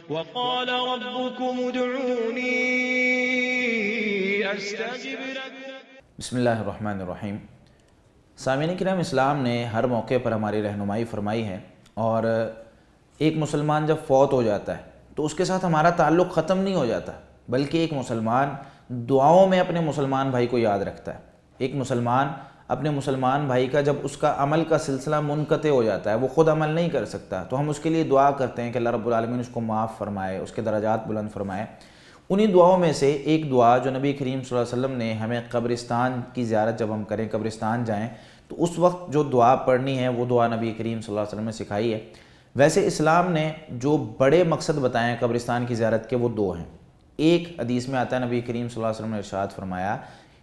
وقال ربكم ادعوني استجب لكم. بسم اللہ الرحمن الرحیم. سامعین کرام، اسلام نے ہر موقع پر ہماری رہنمائی فرمائی ہے، اور ایک مسلمان جب فوت ہو جاتا ہے تو اس کے ساتھ ہمارا تعلق ختم نہیں ہو جاتا، بلکہ ایک مسلمان دعاؤں میں اپنے مسلمان بھائی کو یاد رکھتا ہے. ایک مسلمان اپنے مسلمان بھائی کا جب اس کا عمل کا سلسلہ منقطع ہو جاتا ہے، وہ خود عمل نہیں کر سکتا، تو ہم اس کے لیے دعا کرتے ہیں کہ اللہ رب العالمین اس کو معاف فرمائے، اس کے درجات بلند فرمائے. انہی دعاؤں میں سے ایک دعا جو نبی کریم صلی اللہ علیہ وسلم نے ہمیں قبرستان کی زیارت جب ہم کریں، قبرستان جائیں تو اس وقت جو دعا پڑھنی ہے وہ دعا نبی کریم صلی اللہ علیہ وسلم نے سکھائی ہے. ویسے اسلام نے جو بڑے مقصد بتائے ہیں قبرستان کی زیارت کے، وہ دو ہیں. ایک حدیث میں آتا ہے، نبی کریم صلی اللہ علیہ وسلم نے ارشاد فرمایا،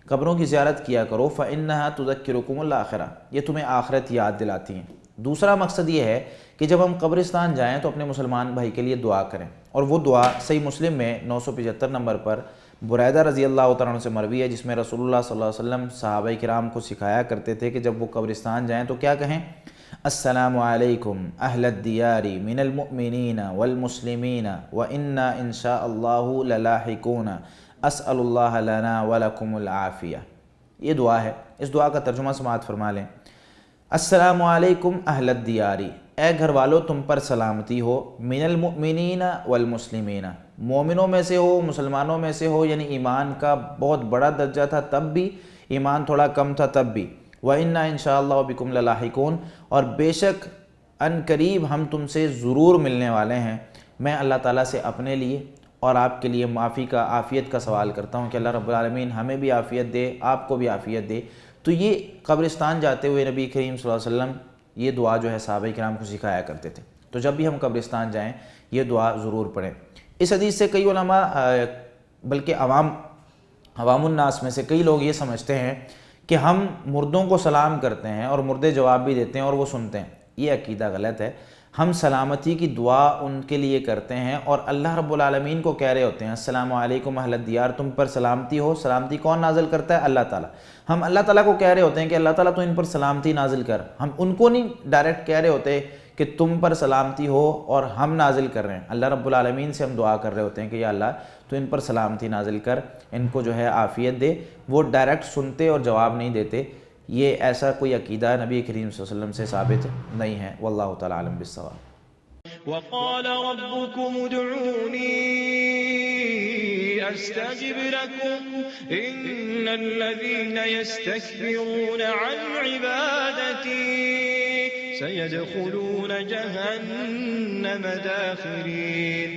قبروں کی زیارت کیا کرو فَإِنَّهَا تُذَكِّرُكُمُ الْآخِرَةَ، یہ تمہیں آخرت یاد دلاتی ہیں. دوسرا مقصد یہ ہے کہ جب ہم قبرستان جائیں تو اپنے مسلمان بھائی کے لیے دعا کریں، اور وہ دعا صحیح مسلم میں 975 نمبر پر بریدہ رضی اللہ تعالیٰ عنہ سے مروی ہے، جس میں رسول اللہ صلی اللہ علیہ وسلم صحابہ کرام کو سکھایا کرتے تھے کہ جب وہ قبرستان جائیں تو کیا کہیں؟ السلام علیکم اہل الدیار من المؤمنین والمسلمین وإنا ان شاء اللہ للاحقون اسأل اللہ لنا ولکم العافیہ. یہ دعا ہے. اس دعا کا ترجمہ سماعت فرما لیں. السلام علیکم اہل الدیار، اے گھر والو تم پر سلامتی ہو، من المؤمنین والمسلمین، مومنوں میں سے ہو، مسلمانوں میں سے ہو، یعنی ایمان کا بہت بڑا درجہ تھا تب بھی، ایمان تھوڑا کم تھا تب بھی. وَإِنَّا إِن شَاءَ اللَّهُ بِكُمْ لَلَاحِقُونَ، اور بے شک ان قریب ہم تم سے ضرور ملنے والے ہیں. میں اللہ تعالیٰ سے اپنے لیے اور آپ کے لیے معافی کا، عافیت کا سوال کرتا ہوں کہ اللہ رب العالمین ہمیں بھی عافیت دے، آپ کو بھی عافیت دے. تو یہ قبرستان جاتے ہوئے نبی کریم صلی اللہ علیہ وسلم یہ دعا جو ہے صحابہ کرام کو سکھایا کرتے تھے. تو جب بھی ہم قبرستان جائیں یہ دعا ضرور پڑھیں. اس حدیث سے کئی علماء بلکہ عوام الناس میں سے کئی لوگ یہ سمجھتے ہیں کہ ہم مردوں کو سلام کرتے ہیں اور مردے جواب بھی دیتے ہیں اور وہ سنتے ہیں. یہ عقیدہ غلط ہے. ہم سلامتی کی دعا ان کے لیے کرتے ہیں اور اللہ رب العالمین کو کہہ رہے ہوتے ہیں السلام علیکم اہل الدیار، تم پر سلامتی ہو. سلامتی کون نازل کرتا ہے؟ اللہ تعالیٰ. ہم اللہ تعالیٰ کو کہہ رہے ہوتے ہیں کہ اللہ تعالیٰ تو ان پر سلامتی نازل کر. ہم ان کو نہیں ڈائریکٹ کہہ رہے ہوتے کہ تم پر سلامتی ہو اور ہم نازل کر رہے ہیں. اللہ رب العالمین سے ہم دعا کر رہے ہوتے ہیں کہ یا اللہ تو ان پر سلامتی نازل کر، ان کو جو ہے عافیت دے. وہ ڈائریکٹ سنتے اور جواب نہیں دیتے. یہ ایسا کوئی عقیدہ نبی کریم صلی اللہ علیہ وسلم سے ثابت نہیں ہے. واللہ تعالی عالم بالصواب. وقال ربكم ادعوني استجب لكم ان الذين يستكبرون عن عبادتي سيدخلون جهنم داخرين.